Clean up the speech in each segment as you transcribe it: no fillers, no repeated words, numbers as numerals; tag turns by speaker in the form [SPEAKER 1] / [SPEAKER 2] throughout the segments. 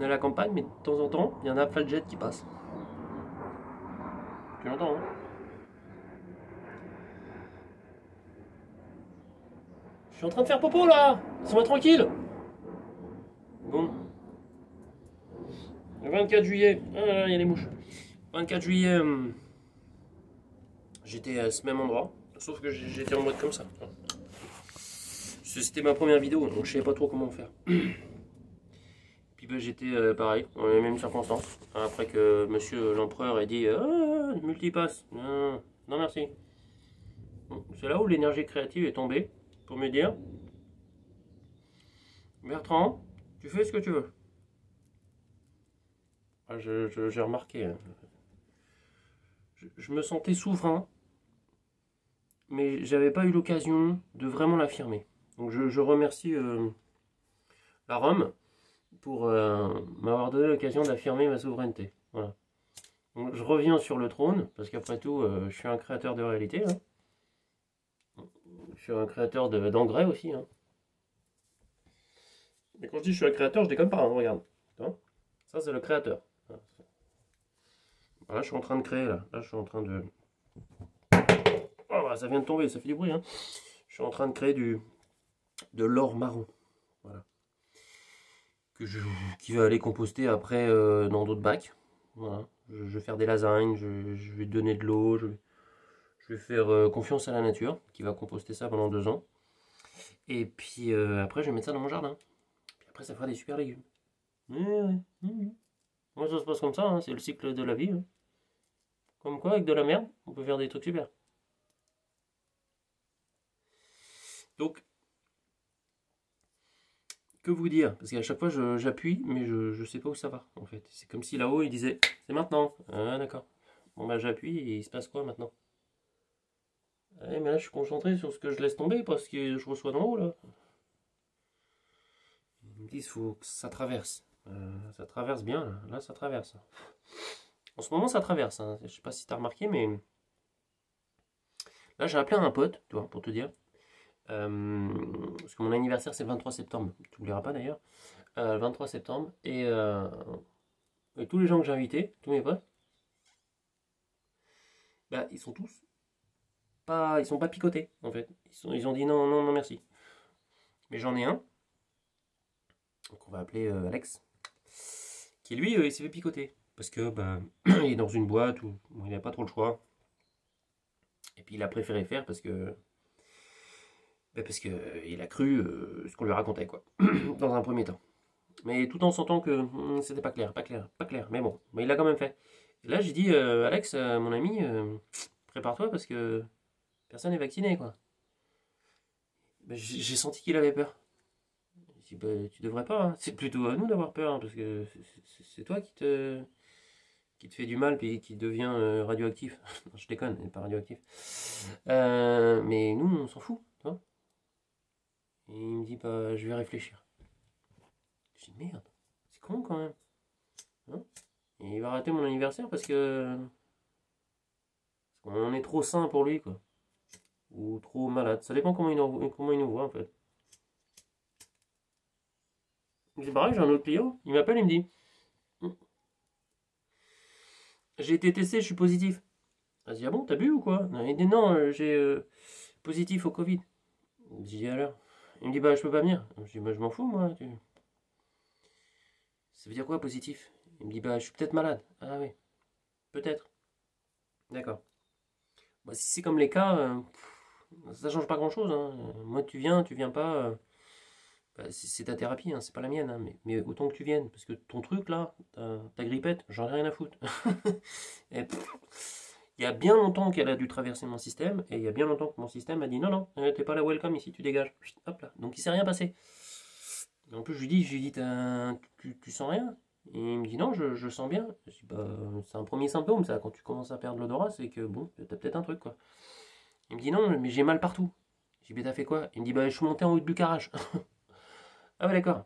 [SPEAKER 1] est à la campagne, mais de temps en temps, il y a un Alpha-Jet qui passe. Tu l'entends, hein? Je suis en train de faire popo là! Laisse-moi tranquille! Bon. Le 24 juillet. Ah, il y a les mouches. 24 juillet, j'étais à ce même endroit. Sauf que j'étais en mode comme ça. C'était ma première vidéo, donc je savais pas trop comment faire. Puis bah, j'étais pareil, dans les mêmes circonstances. Après que monsieur l'empereur ait dit multipass. Non, non merci. Bon, c'est là où l'énergie créative est tombée pour me dire Bertrand, tu fais ce que tu veux. Ah, j'ai remarqué. Hein. Je me sentais souverain, mais j'avais pas eu l'occasion de vraiment l'affirmer. Donc je remercie la Rome pour m'avoir donné l'occasion d'affirmer ma souveraineté. Voilà. Donc, je reviens sur le trône, parce qu'après tout, je suis un créateur de réalité. Hein. Je suis un créateur d'engrais aussi. Hein. Mais quand je dis je suis un créateur, je déconne pas, hein, regarde. Ça, c'est le créateur. Là, je suis en train de créer, là. Là, je suis en train de... Oh, bah, ça vient de tomber, ça fait du bruit. Hein. Je suis en train de créer de l'or marron. Voilà. Qui va aller composter après dans d'autres bacs. Voilà. Je vais faire des lasagnes, je vais donner de l'eau, je vais faire confiance à la nature, qui va composter ça pendant 2 ans. Et puis après, je vais mettre ça dans mon jardin. Puis après, ça fera des super légumes. Ouais. Moi, ça se passe comme ça, hein, c'est le cycle de la vie. Hein. Comme quoi, avec de la merde, on peut faire des trucs super. Donc, que vous dire? Parce qu'à chaque fois, j'appuie, mais je sais pas où ça va, en fait. C'est comme si là-haut, il disait, c'est maintenant. Ah, d'accord. Bon, bah, j'appuie et il se passe quoi maintenant? Ouais, mais là, je suis concentré sur ce que je laisse tomber parce que je reçois d'en haut, là. Ils me disent, faut que ça traverse. Ça traverse bien, là. Là, ça traverse. En ce moment, ça traverse. Hein. Je sais pas si t'as remarqué, mais là, j'ai appelé un pote, tu vois, pour te dire. Parce que mon anniversaire, c'est le 23 septembre. Tu n'oublieras pas d'ailleurs. Le 23 septembre. Et tous les gens que j'ai invités, tous mes potes, bah, ils sont tous pas, ils sont pas picotés, en fait. Ils ont dit non, non, non, merci. Mais j'en ai un, donc on va appeler Alex, qui lui, il s'est fait picoter. Parce que bah, il est dans une boîte où il n'a pas trop le choix. Et puis il a préféré faire parce que il a cru ce qu'on lui racontait, quoi. Dans un premier temps. Mais tout en sentant que c'était pas clair, pas clair, pas clair. Mais bon, mais il l'a quand même fait. Et là, j'ai dit, Alex, mon ami, prépare-toi parce que personne n'est vacciné, quoi. Ben, j'ai senti qu'il avait peur. J'ai dit, bah, tu devrais pas, hein. C'est plutôt à nous d'avoir peur, hein, parce que c'est toi qui te fait du mal, puis qui devient radioactif. Non, je déconne, il n'est pas radioactif. Mais nous, on s'en fout, tu vois. Et il me dit, bah, je vais réfléchir. Je dis, merde, c'est con quand même. Hein. Et il va rater mon anniversaire parce qu'on est trop sain pour lui, quoi. Ou trop malade. Ça dépend comment il nous voit, en fait. C'est pareil, j'ai un autre client. Il m'appelle, il me dit j'ai été testé, je suis positif. Je dis ah bon, t'as bu ou quoi? Il dit non, j'ai positif au Covid. Je dis alors. Il me dit bah je peux pas venir. Je dis bah je m'en fous moi. Ça veut dire quoi positif? Il me dit bah je suis peut-être malade. Ah oui, peut-être. D'accord. Bah, si c'est comme les cas, ça change pas grand-chose. Hein. Moi tu viens pas. Bah, c'est ta thérapie, hein, c'est pas la mienne, hein, mais autant que tu viennes, parce que ton truc là, ta grippette, j'en ai rien à foutre. Et, il y a bien longtemps qu'elle a dû traverser mon système, et il y a bien longtemps que mon système a dit non, non, t'es pas la welcome ici, tu dégages. Chut, hop là. Donc il s'est rien passé. Et en plus, je lui dis tu sens rien? Et il me dit non, je sens bien. Je dis bah, c'est un premier symptôme, ça, quand tu commences à perdre l'odorat, c'est que bon, t'as peut-être un truc quoi. Il me dit non, mais j'ai mal partout. Je dis mais t'as fait quoi? Il me dit bah, je suis monté en haut du garage. Ah ouais, d'accord.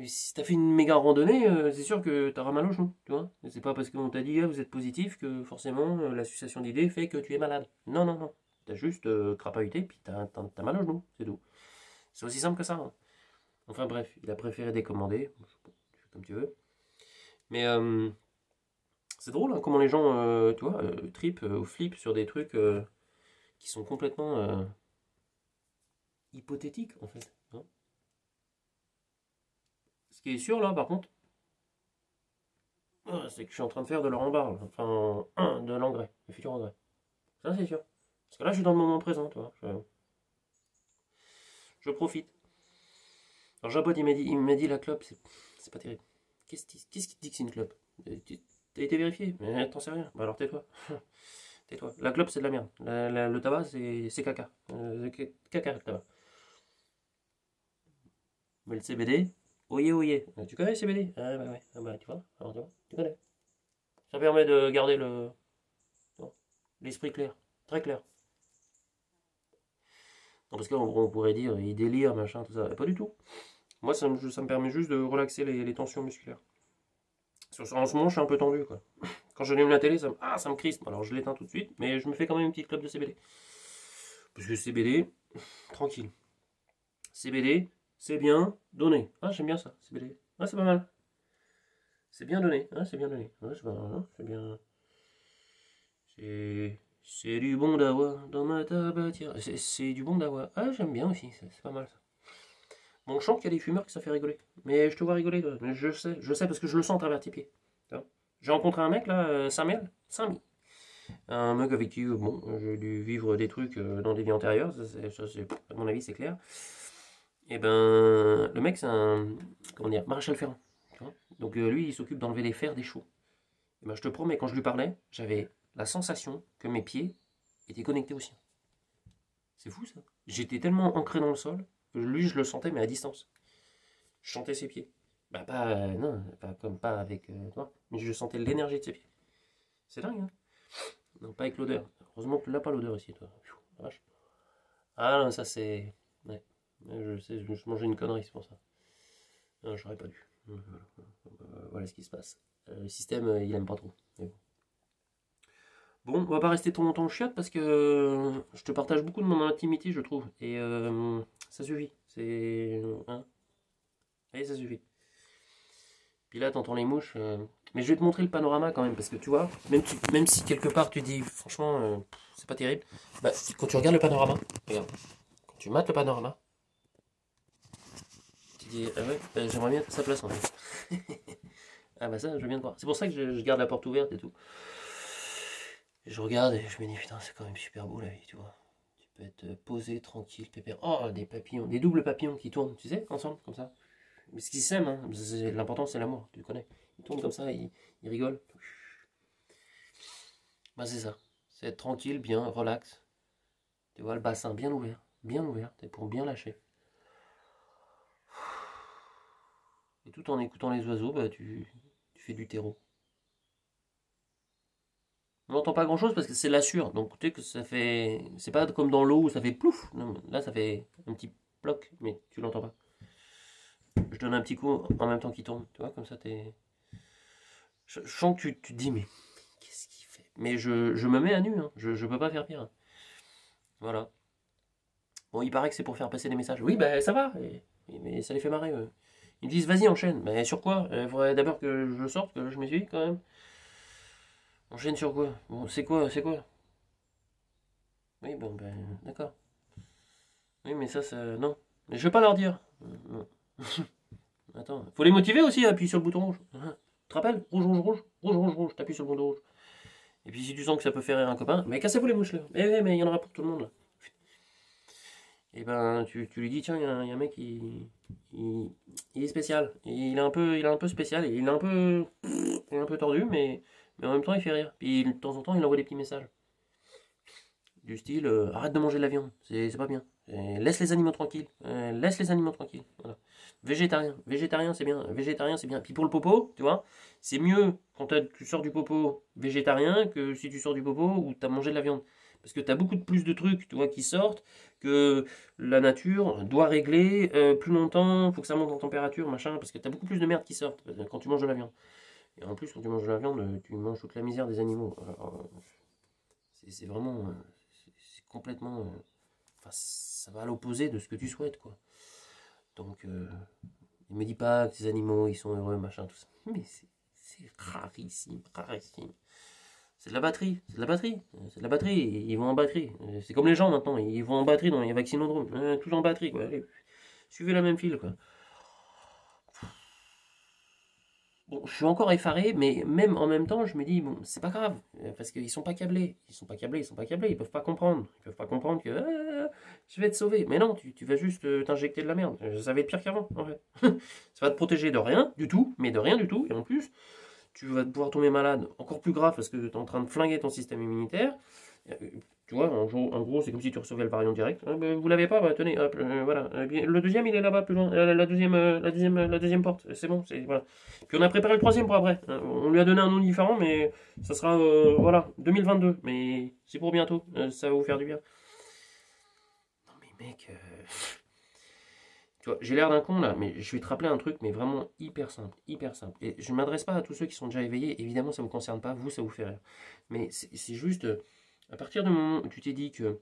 [SPEAKER 1] Si t'as fait une méga randonnée, c'est sûr que t'auras mal au genou, tu vois. C'est pas parce qu'on t'a dit ah, vous êtes positif que forcément l'association d'idées fait que tu es malade. Non, non, non. T'as juste crapahuté puis t'as mal au genou, c'est tout. C'est aussi simple que ça. Hein. Enfin bref, il a préféré décommander. comme tu veux. Mais c'est drôle hein, comment les gens, tu vois, tripent ou flippent sur des trucs qui sont complètement hypothétiques, en fait. Hein. Ce qui est sûr, là, par contre, c'est que je suis en train de faire de l'or-en-barre, enfin, de l'engrais, le futur engrais. Ça, c'est sûr. Parce que là, je suis dans le moment présent, tu vois. Je profite. Alors, Jabot, il m'a dit la clope, c'est pas terrible. Qu'est-ce qui te dit que c'est une clope? T'as été vérifié? Mais t'en sais rien. Bah alors tais-toi. Tais-toi. La clope, c'est de la merde. Le tabac, c'est caca. Caca, le tabac. Mais le CBD, oyez, oyez. Tu connais le CBD? Ah bah ouais. Ah bah tu vois. Alors tu vois, tu connais. Ça permet de garder l'esprit clair. Très clair. Non, parce qu'on pourrait dire, il délire, machin, tout ça. Pas du tout. Moi, ça me permet juste de relaxer les tensions musculaires. En ce moment, je suis un peu tendu, quoi. Quand j'allume la télé, ça me crispe. Alors, je l'éteins tout de suite, mais je me fais quand même une petite clope de CBD. Parce que CBD, tranquille. CBD, c'est bien donné. Ah, j'aime bien ça, CBD. Ah, c'est pas mal. C'est bien donné. Ah, c'est bien donné. Ouais, c'est bien. C'est du bon dawa dans ma tabatière. C'est du bon dawa. Ah, j'aime bien aussi, c'est pas mal ça. Bon, je sens qu'il y a des fumeurs que ça fait rigoler. Mais je te vois rigoler, toi. Mais je sais parce que je le sens à travers tes pieds. J'ai rencontré un mec là, Samuel. Un mec avec qui, bon, j'ai dû vivre des trucs dans des vies antérieures. À mon avis, c'est clair. Et ben, le mec, c'est un, comment dire, maréchal ferrant. Tu vois. Donc lui, il s'occupe d'enlever les fers des chevaux. Et ben, je te promets, quand je lui parlais, j'avais la sensation que mes pieds étaient connectés aux siens. C'est fou ça. J'étais tellement ancré dans le sol que lui, je le sentais, mais à distance. Je sentais ses pieds. Bah, pas, non, pas avec toi, mais je sentais l'énergie de ses pieds. C'est dingue, hein. Non, pas avec l'odeur. Heureusement que tu n'as pas l'odeur ici, toi. Vache. Ah non, ça c'est. Ouais. Je sais, je mangeais une connerie, c'est pour ça. Non, j'aurais pas dû. Voilà ce qui se passe. Le système, il aime pas trop. Mais bon, on va pas rester trop longtemps au chiotte parce que je te partage beaucoup de mon intimité, je trouve. Et ça suffit. C'est. Hein. Allez, ça suffit. Puis là, t'entends les mouches. Mais je vais te montrer le panorama quand même parce que tu vois, même si quelque part tu dis, franchement, c'est pas terrible. Bah, quand tu regardes le panorama, regarde. Quand tu mates le panorama, tu dis, ah ouais, j'aimerais bien sa place en fait. Ah bah ça, je viens de voir. C'est pour ça que je garde la porte ouverte et tout. Et je regarde et je me dis, putain, c'est quand même super beau la vie, tu vois. Tu peux être posé, tranquille, pépère. Oh, des papillons, des doubles papillons qui tournent, tu sais, ensemble, comme ça. Mais ce qu'ils s'aiment, hein. L'important c'est l'amour, tu le connais. Ils tournent comme ça, ils rigolent. Bah c'est ça. C'est être tranquille, bien, relax. Tu vois, le bassin bien ouvert, t'es pour bien lâcher. Et tout en écoutant les oiseaux, bah tu fais du terreau. On n'entend pas grand chose parce que c'est la sueur. Donc tu sais que ça fait. C'est pas comme dans l'eau où ça fait plouf. Non, là ça fait un petit ploc, mais tu l'entends pas. Je donne un petit coup en même temps qu'il tombe. Tu vois, comme ça t'es. Je sens que tu te dis, mais qu'est-ce qu'il fait? Mais je me mets à nu, hein. Je peux pas faire pire, hein. Voilà. Bon, il paraît que c'est pour faire passer des messages. Oui, bah ça va. Mais ça les fait marrer, eux. Ils me disent, vas-y, enchaîne. Mais sur quoi? Il faudrait d'abord que je sorte, que je m'essuie quand même. Enchaîne sur quoi? Bon, c'est quoi? C'est quoi? Oui, bon, ben, d'accord. Oui, mais ça. Non. Mais je vais pas leur dire. Non. Attends. Faut les motiver aussi, appuie sur le bouton rouge. Tu te rappelles? Rouge, rouge, rouge. Rouge, rouge, rouge. T'appuies sur le bouton rouge. Et puis si tu sens que ça peut faire rire un copain, mais cassez-vous les mouches là. Mais il y en aura pour tout le monde là. Et ben tu lui dis, tiens, il y a un mec il est spécial. Il est un peu spécial. Il est un peu tordu, mais en même temps il fait rire. Puis de temps en temps il envoie des petits messages. Du style, arrête de manger de la viande, c'est pas bien. Laisse les animaux tranquilles. Laisse les animaux tranquilles. Voilà. Végétarien c'est bien. Végétarien c'est bien. Puis pour le popo, tu vois, c'est mieux quand tu sors du popo végétarien que si tu sors du popo où tu as mangé de la viande. Parce que tu as beaucoup plus de trucs, tu vois, qui sortent, que la nature doit régler plus longtemps, faut que ça monte en température, machin, parce que tu as beaucoup plus de merde qui sortent quand tu manges de la viande. Et en plus, quand tu manges de la viande, tu manges toute la misère des animaux. Alors, c'est vraiment. C'est complètement. Enfin, ça va à l'opposé de ce que tu souhaites, quoi. Donc, Il me dit pas que ces animaux, ils sont heureux, machin, tout ça. Mais c'est rarissime, rarissime. C'est de la batterie, c'est de la batterie, c'est de la batterie, ils vont en batterie. C'est comme les gens maintenant, ils vont en batterie dans les vaccinodromes. Tout en batterie, quoi. Allez, suivez la même file, quoi. Bon, je suis encore effaré, mais même en même temps, je me dis, bon, c'est pas grave, parce qu'ils sont pas câblés. Ils sont pas câblés, ils sont pas câblés, ils peuvent pas comprendre. Ils peuvent pas comprendre que je vais te sauver. Mais non, tu vas juste t'injecter de la merde. Ça va être pire qu'avant, en fait. Ça va te protéger de rien du tout, mais de rien du tout. Et en plus, tu vas pouvoir tomber malade, encore plus grave, parce que tu es en train de flinguer ton système immunitaire. Tu vois, en gros, c'est comme si tu recevais le variant direct. Vous l'avez pas, bah, tenez, hop, voilà. Le deuxième, il est là-bas, plus loin. La deuxième porte. C'est bon, voilà. Puis on a préparé le troisième pour après. On lui a donné un nom différent, mais ça sera, voilà, 2022. Mais c'est pour bientôt. Ça va vous faire du bien. Non mais mec, tu vois, j'ai l'air d'un con là, mais je vais te rappeler un truc, mais vraiment hyper simple, hyper simple. Et je ne m'adresse pas à tous ceux qui sont déjà éveillés. Évidemment, ça vous concerne pas. Vous, ça vous fait rire. Mais c'est juste, à partir du moment où tu t'es dit que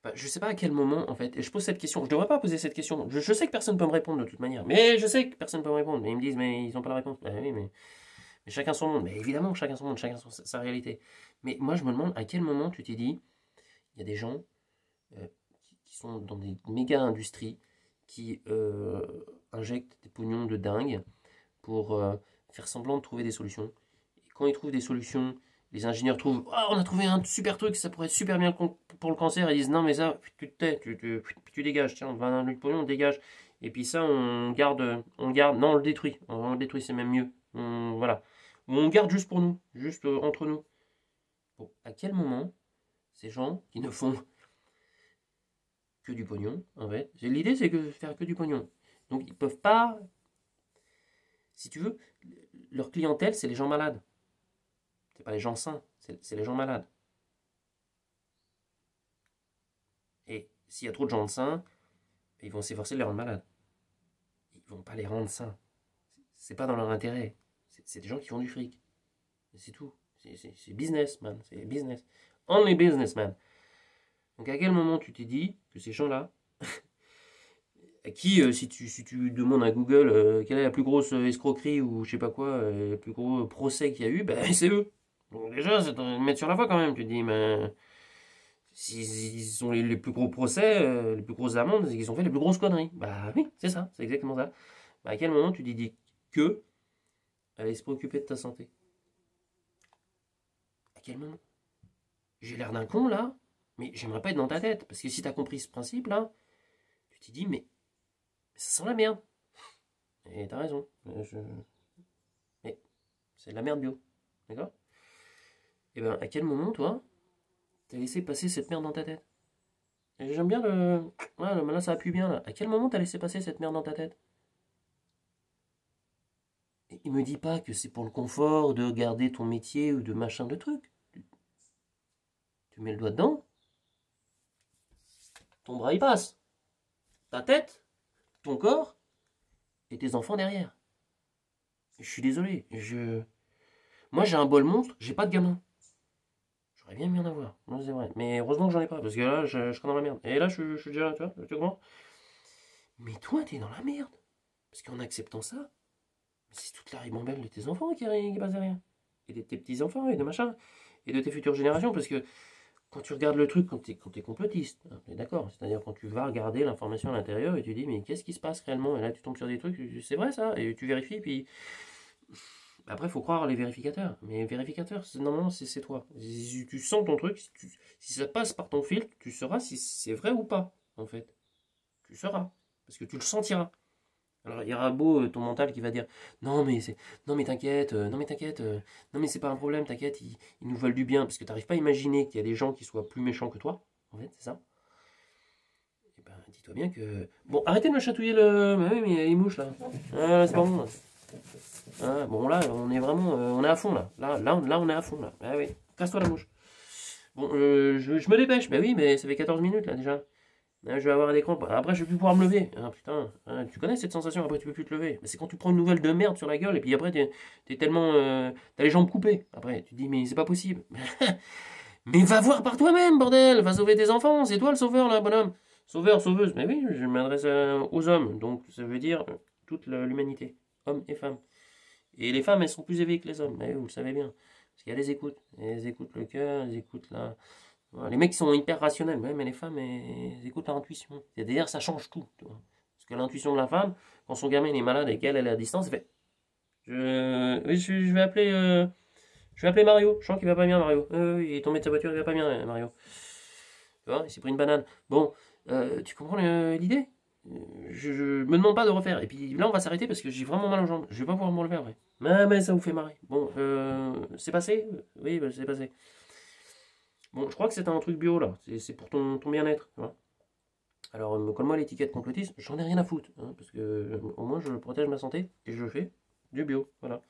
[SPEAKER 1] bah, je sais pas à quel moment, en fait, et je pose cette question, je devrais pas poser cette question, je sais que personne ne peut me répondre de toute manière, mais je sais que personne ne peut me répondre, mais ils me disent, mais ils n'ont pas la réponse. Bah oui, mais chacun son monde, mais évidemment, chacun son monde, chacun sa réalité. Mais moi, je me demande à quel moment tu t'es dit, il y a des gens qui sont dans des méga industries, qui injectent des pognons de dingue pour faire semblant de trouver des solutions. Et quand ils trouvent des solutions, les ingénieurs trouvent oh, on a trouvé un super truc, ça pourrait être super bien pour le cancer. Ils disent non, mais ça, tu te tais, tu dégages. Tiens, on va un pognon, on dégage. Et puis ça, on garde, non, on le détruit. On le détruit, c'est même mieux. Voilà. Ou on garde juste pour nous, juste entre nous. Bon, à quel moment ces gens qui ne font que du pognon, en fait, l'idée c'est que faire que du pognon. Donc ils peuvent pas, si tu veux, leur clientèle, c'est les gens malades. C'est pas les gens sains, c'est les gens malades. Et s'il y a trop de gens sains, ils vont s'efforcer de les rendre malades. Ils vont pas les rendre sains. C'est pas dans leur intérêt. C'est des gens qui font du fric. C'est tout. C'est business, man. C'est business. Only business, man. Donc à quel moment tu t'es dit que ces gens-là, à qui, si tu demandes à Google quelle est la plus grosse escroquerie ou je sais pas quoi, le plus gros procès qu'il y a eu, ben c'est eux. Donc déjà, c'est de mettre sur la foi quand même. Tu te dis, mais s'ils sont les plus gros procès, les plus grosses amendes, c'est qu'ils ont fait les plus grosses conneries. Bah oui, c'est ça, c'est exactement ça. Bah, à quel moment tu dis que aller se préoccuper de ta santé? À quel moment? J'ai l'air d'un con là, mais j'aimerais pas être dans ta tête. Parce que si t'as compris ce principe là, tu t'es dit, mais ça sent la merde. Et t'as raison. Mais c'est de la merde bio. D'accord? Et ben à quel moment toi, t'as laissé passer cette merde dans ta tête? Et j'aime bien le. Ouais, là ça appuie bien là. À quel moment t'as laissé passer cette merde dans ta tête? Et il me dit pas que c'est pour le confort de garder ton métier ou de machin de truc. Tu mets le doigt dedans, ton bras y passe. Ta tête, ton corps et tes enfants derrière. Je suis désolé. Moi j'ai un bol monstre, j'ai pas de gamin. J'aurais bien aimé en avoir. Non, c'est vrai. Mais heureusement que j'en ai pas, parce que là, je serais dans la merde. Et là, je suis déjà, tu vois, tu comprends? Mais toi, t'es dans la merde. Parce qu'en acceptant ça, c'est toute la ribambelle de tes enfants qui passe derrière. Et de tes petits-enfants, et de machin. Et de tes futures générations, parce que quand tu regardes le truc, quand t'es complotiste, hein, t'es d'accord? C'est-à-dire quand tu vas regarder l'information à l'intérieur et tu dis, mais qu'est-ce qui se passe réellement? Et là, tu tombes sur des trucs, c'est vrai ça? Et tu vérifies, puis après, il faut croire les vérificateurs. Mais les vérificateurs, normalement, c'est toi. Si tu sens ton truc, si ça passe par ton filtre, tu sauras si c'est vrai ou pas, en fait. Tu sauras. Parce que tu le sentiras. Alors, il y aura beau ton mental qui va dire non, mais t'inquiète, non, mais t'inquiète, non, mais c'est pas un problème, t'inquiète, ils nous veulent du bien. Parce que t'arrives pas à imaginer qu'il y a des gens qui soient plus méchants que toi, en fait, c'est ça. Et ben, dis-toi bien que. Bon, arrêtez de me chatouiller le. Mais oui, mais il y a les mouches là. Ah, c'est pas bon. Là. Ah, bon là, on est vraiment, on est à fond là. Là, on est à fond là. Ah oui, casse-toi la mouche. Bon, je me dépêche. Bah oui, mais ça fait 14 minutes là déjà. Je vais avoir un écran. Après, je vais plus pouvoir me lever. Ah putain, tu connais cette sensation? Après, tu peux plus te lever. C'est quand tu prends une nouvelle de merde sur la gueule et puis après, t'es tellement, t'as les jambes coupées. Après, tu te dis mais c'est pas possible. Mais va voir par toi-même, bordel. Va sauver tes enfants. C'est toi le sauveur là, bonhomme. Sauveur, sauveuse. Mais oui, je m'adresse aux hommes. Donc, ça veut dire toute l'humanité. Hommes et femmes. Et les femmes, elles sont plus éveillées que les hommes. Mais vous le savez bien. Parce qu'il y a des écoutes. Elles écoutent le cœur, elles écoutent la... Voilà, les mecs sont hyper rationnels. Ouais, mais les femmes, elles écoutent leur intuition. C'est-à-dire, ça change tout. Tu vois. Parce que l'intuition de la femme, quand son gamin il est malade et qu'elle elle est à distance, elle fait... Oui, je vais appeler Mario. Je sens qu'il va pas bien, Mario. Il est tombé de sa voiture, il va pas bien, Mario. Tu vois, il s'est pris une banane. Bon, tu comprends l'idée? Je me demande pas de refaire. Et puis là, on va s'arrêter parce que j'ai vraiment mal aux jambes. Je vais pas pouvoir me relever après. Mais ça vous fait marrer. Bon, c'est passé? Oui, bah, c'est passé. Bon, je crois que c'est un truc bio là. C'est pour ton bien-être. Tu vois. Alors, me colle-moi l'étiquette complotiste. J'en ai rien à foutre. Hein, parce que au moins, je protège ma santé et je fais du bio. Voilà.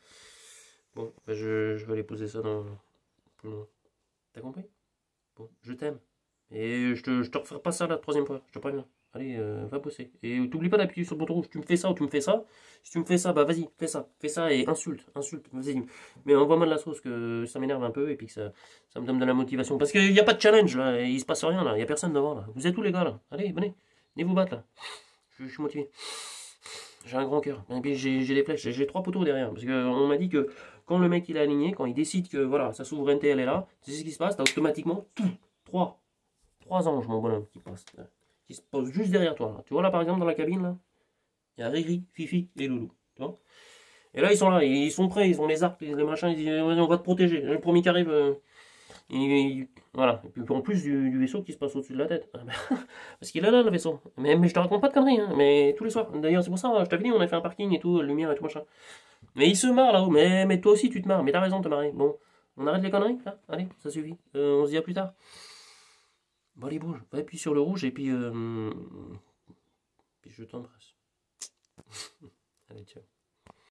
[SPEAKER 1] Bon, bah, je vais aller poser ça dans. Plus loin. T'as compris? Bon, je t'aime. Et je te referai pas ça la troisième fois, je te préviens. Allez, va bosser. Et t'oublies pas d'appuyer sur le bouton rouge. Tu me fais ça ou tu me fais ça. Si tu me fais ça, bah vas-y, fais ça. Fais ça et insulte, insulte. Vas-y. Mais envoie-moi de la sauce que ça m'énerve un peu et puis que ça me donne de la motivation. Parce qu'il n'y a pas de challenge là, et il se passe rien là. Il n'y a personne devant là. Vous êtes tous les gars là. Allez, venez. Venez vous battre là. Je suis motivé. J'ai un grand cœur. Et puis j'ai des flèches. J'ai trois poteaux derrière. Parce qu'on m'a dit que quand le mec il est aligné, quand il décide que voilà, sa souveraineté elle est là, tu sais ce qui se passe, t'as automatiquement tout. Trois anges, mon bonhomme, qui passent. Qui se posent juste derrière toi. Là. Tu vois là par exemple dans la cabine là, il y a Riri, Fifi et Loulou. Tu vois. Et là ils sont là, ils sont prêts, ils ont les arcs, les machins, ils disent on va te protéger. Le premier qui arrive, voilà. Et puis en plus du vaisseau qui se passe au-dessus de la tête. Parce qu'il est là le vaisseau. Mais je te raconte pas de conneries, hein. Mais tous les soirs. D'ailleurs c'est pour ça, je t'avais dit on a fait un parking et tout, lumière et tout machin. Mais il se marre là-haut. Mais toi aussi tu te marres. Mais t'as raison de te marrer. Bon, on arrête les conneries là. Allez, ça suffit. On se dit à plus tard. Bon allez bouge, va appuyer sur le rouge et puis je t'embrasse. Allez ciao.